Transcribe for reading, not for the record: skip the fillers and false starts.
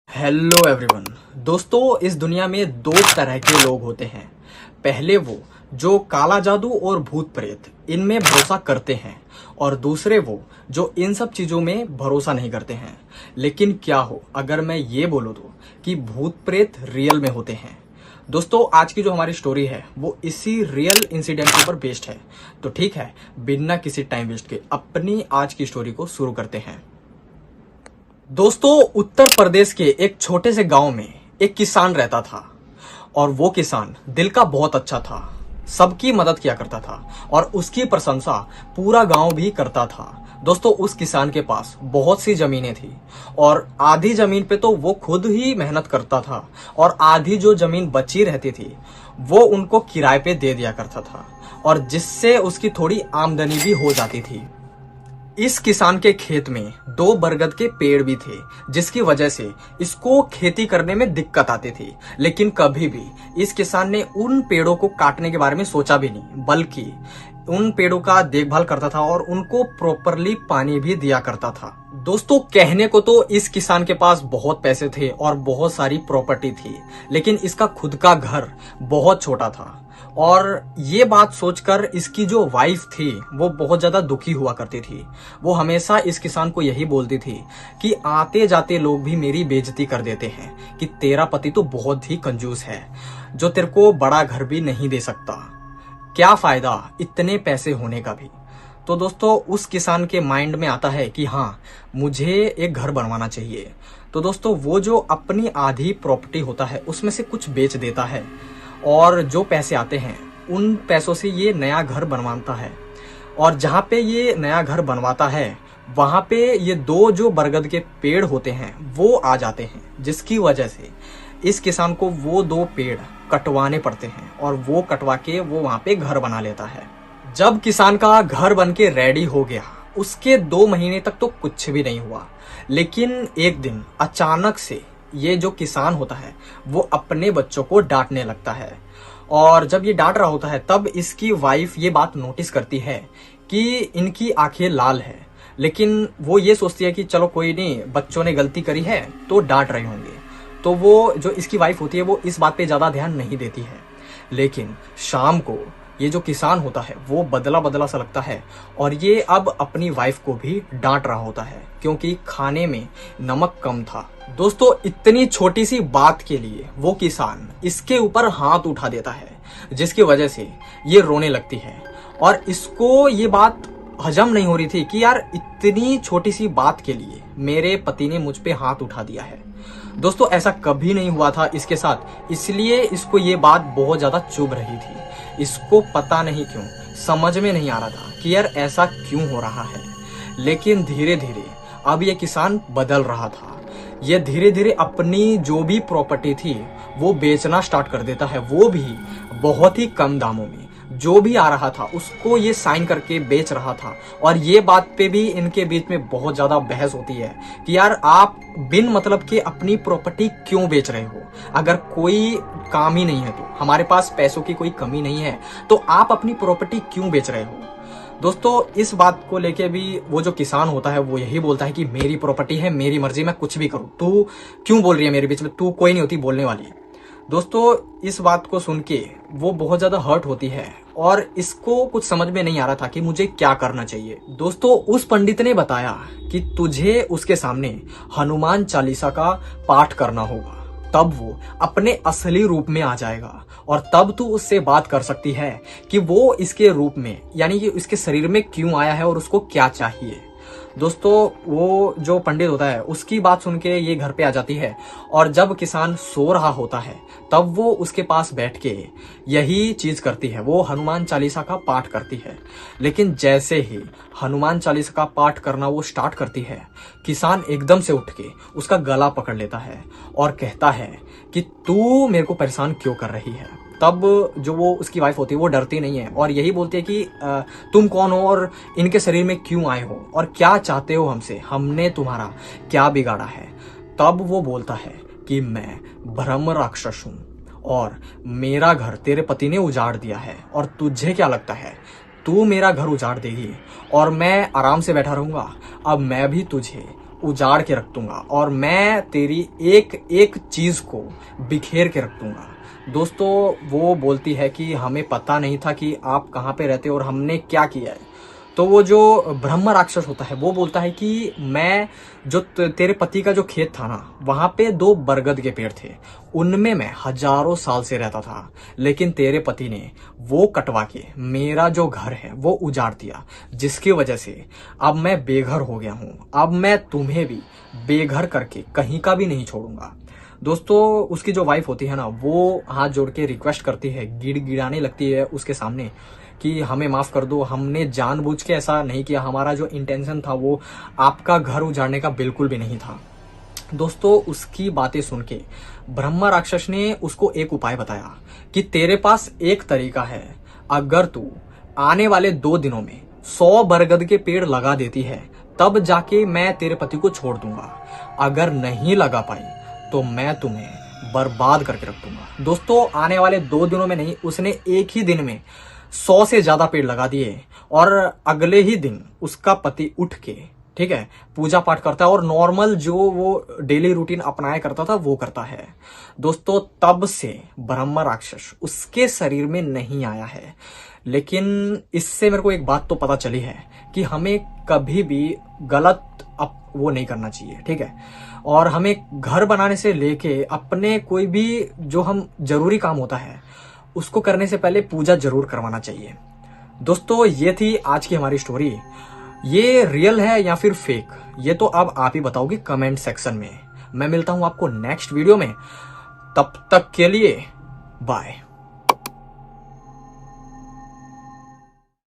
Hello everyone. दोस्तों, इस दुनिया में दो तरह के लोग होते हैं। पहले वो जो काला जादू और भूत प्रेत इनमें भरोसा करते हैं, और दूसरे वो जो इन सब चीजों में भरोसा नहीं करते हैं। लेकिन क्या हो अगर मैं ये बोलूं तो कि भूत प्रेत रियल में होते हैं। दोस्तों, आज की जो हमारी स्टोरी है वो इसी रियल इंसिडेंट के ऊपर बेस्ड है। तो ठीक है, बिना किसी टाइम वेस्ट के अपनी आज की स्टोरी को शुरू करते हैं। दोस्तों, उत्तर प्रदेश के एक छोटे से गांव में एक किसान रहता था, और वो किसान दिल का बहुत अच्छा था। सबकी मदद किया करता था और उसकी प्रशंसा पूरा गांव भी करता था। दोस्तों, उस किसान के पास बहुत सी जमीनें थी, और आधी जमीन पे तो वो खुद ही मेहनत करता था, और आधी जो जमीन बची रहती थी वो उनको किराए पे दे दिया करता था, और जिससे उसकी थोड़ी आमदनी भी हो जाती थी। इस किसान के खेत में दो बरगद के पेड़ भी थे, जिसकी वजह से इसको खेती करने में दिक्कत आती थी। लेकिन कभी भी इस किसान ने उन पेड़ों को काटने के बारे में सोचा भी नहीं, बल्कि उन पेड़ों का देखभाल करता था और उनको प्रॉपरली पानी भी दिया करता था। दोस्तों, कहने को तो इस किसान के पास बहुत पैसे थे और बहुत सारी प्रॉपर्टी थी, लेकिन इसका खुद का घर बहुत छोटा था। और ये बात सोचकर इसकी जो वाइफ थी वो बहुत ज्यादा दुखी हुआ करती थी। वो हमेशा इस किसान को यही बोलती थी कि आते जाते लोग भी मेरी बेइज्जती कर देते हैं कि तेरा पति तो बहुत ही कंजूस है, जो तेरे को बड़ा घर भी नहीं दे सकता। क्या फायदा इतने पैसे होने का भी। तो दोस्तों, उस किसान के माइंड में आता है कि हाँ, मुझे एक घर बनवाना चाहिए। तो दोस्तों, वो जो अपनी आधी प्रॉपर्टी होता है उसमें से कुछ बेच देता है, और जो पैसे आते हैं उन पैसों से ये नया घर बनवाता है। और जहाँ पे ये नया घर बनवाता है वहाँ पे ये दो जो बरगद के पेड़ होते हैं वो आ जाते हैं, जिसकी वजह से इस किसान को वो दो पेड़ कटवाने पड़ते हैं, और वो कटवा के वो वहाँ पे घर बना लेता है। जब किसान का घर बन के रेडी हो गया, उसके 2 महीने तक तो कुछ भी नहीं हुआ। लेकिन एक दिन अचानक से ये जो किसान होता है वो अपने बच्चों को डांटने लगता है। और जब ये डांट रहा होता है तब इसकी वाइफ ये बात नोटिस करती है कि इनकी आंखें लाल है। लेकिन वो ये सोचती है कि चलो कोई नहीं, बच्चों ने गलती करी है तो डांट रहे होंगे। तो वो जो इसकी वाइफ होती है वो इस बात पे ज्यादा ध्यान नहीं देती है। लेकिन शाम को ये जो किसान होता है वो बदला बदला सा लगता है, और ये अब अपनी वाइफ को भी डांट रहा होता है क्योंकि खाने में नमक कम था। दोस्तों, इतनी छोटी सी बात के लिए वो किसान इसके ऊपर हाथ उठा देता है, जिसकी वजह से ये रोने लगती है। और इसको ये बात हजम नहीं हो रही थी कि यार, इतनी छोटी सी बात के लिए मेरे पति ने मुझ पे हाथ उठा दिया है। दोस्तों, ऐसा कभी नहीं हुआ था इसके साथ, इसलिए इसको ये बात बहुत ज्यादा चुभ रही थी। इसको पता नहीं क्यों समझ में नहीं आ रहा था कि यार ऐसा क्यों हो रहा है। लेकिन धीरे धीरे अब ये किसान बदल रहा था। ये धीरे धीरे अपनी जो भी प्रॉपर्टी थी वो बेचना स्टार्ट कर देता है, वो भी बहुत ही कम दामों में। जो भी आ रहा था उसको ये साइन करके बेच रहा था। और ये बात पे भी इनके बीच में बहुत ज्यादा बहस होती है कि यार, आप बिन मतलब के अपनी प्रॉपर्टी क्यों बेच रहे हो? अगर कोई काम ही नहीं है, तो हमारे पास पैसों की कोई कमी नहीं है, तो आप अपनी प्रॉपर्टी क्यों बेच रहे हो? दोस्तों, इस बात को लेके भी वो जो किसान होता है वो यही बोलता है कि मेरी प्रॉपर्टी है, मेरी मर्जी, मैं कुछ भी करूं, तू क्यों बोल रही है मेरे बीच में? तू कोई नहीं होती बोलने वाली। दोस्तों, इस बात को सुन के वो बहुत ज्यादा हर्ट होती है, और इसको कुछ समझ में नहीं आ रहा था कि मुझे क्या करना चाहिए। दोस्तों, उस पंडित ने बताया कि तुझे उसके सामने हनुमान चालीसा का पाठ करना होगा, तब वो अपने असली रूप में आ जाएगा, और तब तू उससे बात कर सकती है कि वो इसके रूप में, यानी कि इसके शरीर में क्यों आया है और उसको क्या चाहिए। दोस्तों, वो जो पंडित होता है उसकी बात सुन के ये घर पे आ जाती है, और जब किसान सो रहा होता है तब वो उसके पास बैठ के यही चीज करती है, वो हनुमान चालीसा का पाठ करती है। लेकिन जैसे ही हनुमान चालीसा का पाठ करना वो स्टार्ट करती है, किसान एकदम से उठ के उसका गला पकड़ लेता है और कहता है कि तू मेरे को परेशान क्यों कर रही है। तब जो वो उसकी वाइफ होती है वो डरती नहीं है और यही बोलती है कि तुम कौन हो और इनके शरीर में क्यों आए हो और क्या चाहते हो हमसे, हमने तुम्हारा क्या बिगाड़ा है। तब वो बोलता है कि मैं ब्रह्म राक्षस हूं और मेरा घर तेरे पति ने उजाड़ दिया है, और तुझे क्या लगता है तू मेरा घर उजाड़ देगी और मैं आराम से बैठा रहूंगा? अब मैं भी तुझे उजाड़ के रख दूंगा और मैं तेरी एक एक चीज को बिखेर के रख दूंगा। दोस्तों वो बोलती है कि हमें पता नहीं था कि आप कहाँ पे रहते हो और हमने क्या किया है। तो वो जो ब्रह्म राक्षस होता है वो बोलता है कि मैं जो तेरे पति का जो खेत था ना, वहां पे 2 बरगद के पेड़ थे, उनमें मैं हजारों साल से रहता था, लेकिन तेरे पति ने वो कटवा के मेरा जो घर है वो उजाड़ दिया, जिसकी वजह से अब मैं बेघर हो गया हूं। अब मैं तुम्हें भी बेघर करके कहीं का भी नहीं छोड़ूंगा। दोस्तों उसकी जो वाइफ होती है ना, वो हाथ जोड़ के रिक्वेस्ट करती है, गिड़गिड़ाने लगती है उसके सामने कि हमें माफ कर दो, हमने जानबूझ के ऐसा नहीं किया, हमारा जो इंटेंशन था वो आपका घर उजाड़ने का बिल्कुल भी नहीं था। दोस्तों उसकी बातें सुन के ब्रह्मा राक्षस ने उसको एक उपाय बताया कि तेरे पास एक तरीका है, अगर तू आने वाले 2 दिनों में 100 बरगद के पेड़ लगा देती है तब जाके मैं तेरे पति को छोड़ दूंगा, अगर नहीं लगा पाई तो मैं तुम्हें बर्बाद करके रख दूंगा। दोस्तों आने वाले 2 दिनों में नहीं, उसने एक ही दिन में 100 से ज्यादा पेड़ लगा दिए और अगले ही दिन उसका पति उठ के, ठीक है, पूजा पाठ करता है और नॉर्मल जो वो डेली रूटीन अपनाया करता था वो करता है। दोस्तों तब से ब्रह्मा राक्षस उसके शरीर में नहीं आया है। लेकिन इससे मेरे को एक बात तो पता चली है कि हमें कभी भी गलत वो नहीं करना चाहिए, ठीक है। और हमें घर बनाने से लेके अपने कोई भी जो हम जरूरी काम होता है उसको करने से पहले पूजा जरूर करवाना चाहिए। दोस्तों ये थी आज की हमारी स्टोरी। ये रियल है या फिर फेक, ये तो अब आप ही बताओगे कमेंट सेक्शन में। मैं मिलता हूं आपको नेक्स्ट वीडियो में, तब तक के लिए बाय।